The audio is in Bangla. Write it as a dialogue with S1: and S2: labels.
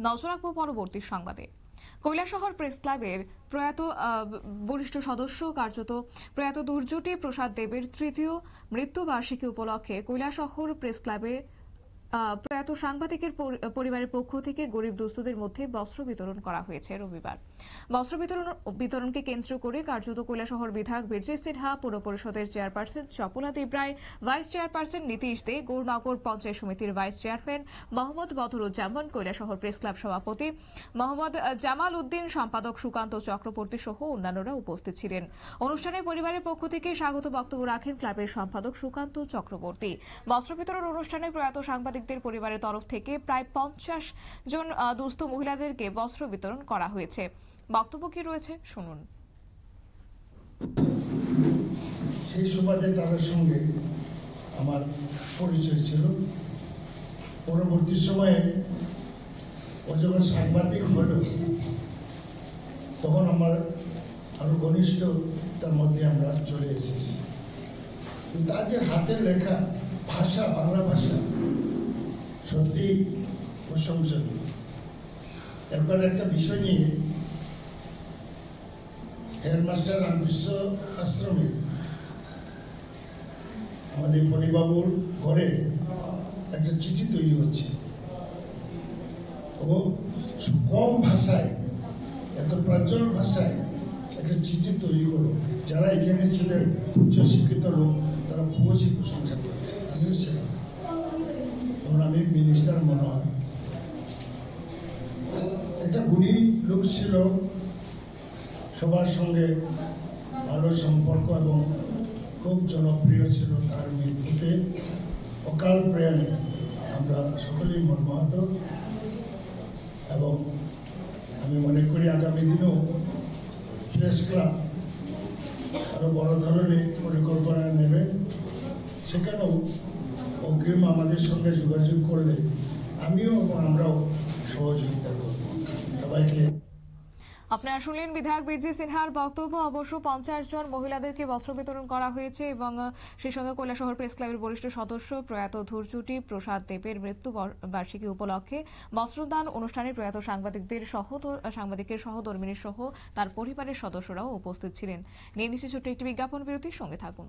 S1: নজর রাখবো পরবর্তী সংবাদে। কৈলাসহর প্রেস ক্লাবের প্রয়াত বরিষ্ঠ সদস্য কার্যত প্রয়াত দুর্যটি প্রসাদ দেবের তৃতীয় মৃত্যুবার্ষিকী উপলক্ষে কৈলাসহর প্রেস ক্লাবে প্রয়াত সাংবাদিকের পরিবারের পক্ষ থেকে গরিব দুস্থদের মধ্যে বস্ত্র বিতরণ করা হয়েছে রবিবার। বস্ত্র বিতরণকে কেন্দ্র করে কার্যত কৈলাসহর বিধায়ক বীরজিৎ সিনহা, পৌর পরিষদের চেয়ারপারসন চপলা দেব রায়, ভাইস চেয়ারপারসন নীতিশ দে, গৌরনগর পঞ্চায়েত সমিতির vice chairman Mohammad Badruzzaman, Kailashahar press club সভাপতি মোহাম্মদ জামাল উদ্দিন, সম্পাদক সুকান্ত চক্রবর্তী সহ অন্যান্যরা উপস্থিত ছিলেন। অনুষ্ঠানে পরিবারের পক্ষ থেকে স্বাগত বক্তব্য রাখেন ক্লাবের সম্পাদক সুকান্ত চক্রবর্তী। বস্ত্র বিতরণ অনুষ্ঠানে প্রয়াত সাংবাদিকদের পরিবারের তরফ থেকে প্রায় 50 জন দুস্থ মহিলাদেরকে বস্ত্র বিতরণ করা হয়েছে। বক্তব্য কি রয়েছে শুনুন।
S2: সেই সুবাদে তার সঙ্গে আমার পরিচয় ছিল। পরবর্তী সময়ে ও যখন সাংবাদিক হল তখন আমার আরো ঘনিষ্ঠতার মধ্যে আমরা চলে এসেছি। তার যে হাতের লেখা ভাষা, বাংলা ভাষা সত্যি প্রশংসনীয়। একবার একটা বিষয় নিয়ে হেডমাস্টার রামকৃষ্ণ আশ্রমে আমাদের ফণিবাবুর ঘরে একটা চিঠি তৈরি হচ্ছে। ও কম ভাষায়, এত প্রাঞ্জল ভাষায় একটা চিঠি তৈরি করলো। যারা এখানে ছিলেন উচ্চশিক্ষিত লোক তারা খুবই প্রশংসা করেছে, আমিও ছিলাম। তখন আমি মিনিস্টার মনে হয়। একটা গুণী লোক ছিল, সবার সঙ্গে ভালো সম্পর্ক এবং খুব জনপ্রিয় ছিল। তার মৃত্যুতে অকাল প্রয়াণে আমরা সকলেই মর্মাহত এবং আমি মনে করি আগামী দিনেও প্রেস ক্লাব আরো বড় ধরনের পরিকল্পনা নেবে। সেখানেও অগ্রিম আমাদের সঙ্গে যোগাযোগ করলে আমিও এবং আমরাও সহযোগিতা করব। সবাইকে
S1: আপনারা শুনলেন বিধায়ক বীরজিৎ সিনহার বক্তব্য। অবশ্য 50 জন মহিলাদেরকে বস্ত্র বিতরণ করা হয়েছে এবং সেই সঙ্গে কৈলাসহর প্রেস ক্লাবের বরিষ্ঠ সদস্য প্রয়াত ধূর্যটি প্রসাদ দেবের মৃত্যু বার্ষিকী উপলক্ষে বস্ত্রদান অনুষ্ঠানে প্রয়াত সাংবাদিকের সহধর্মিনী সহ তার পরিবারের সদস্যরাও উপস্থিত ছিলেন। নিয়ে নিচ্ছে ছোট্ট একটি বিজ্ঞাপন বিরতির সঙ্গে থাকুন।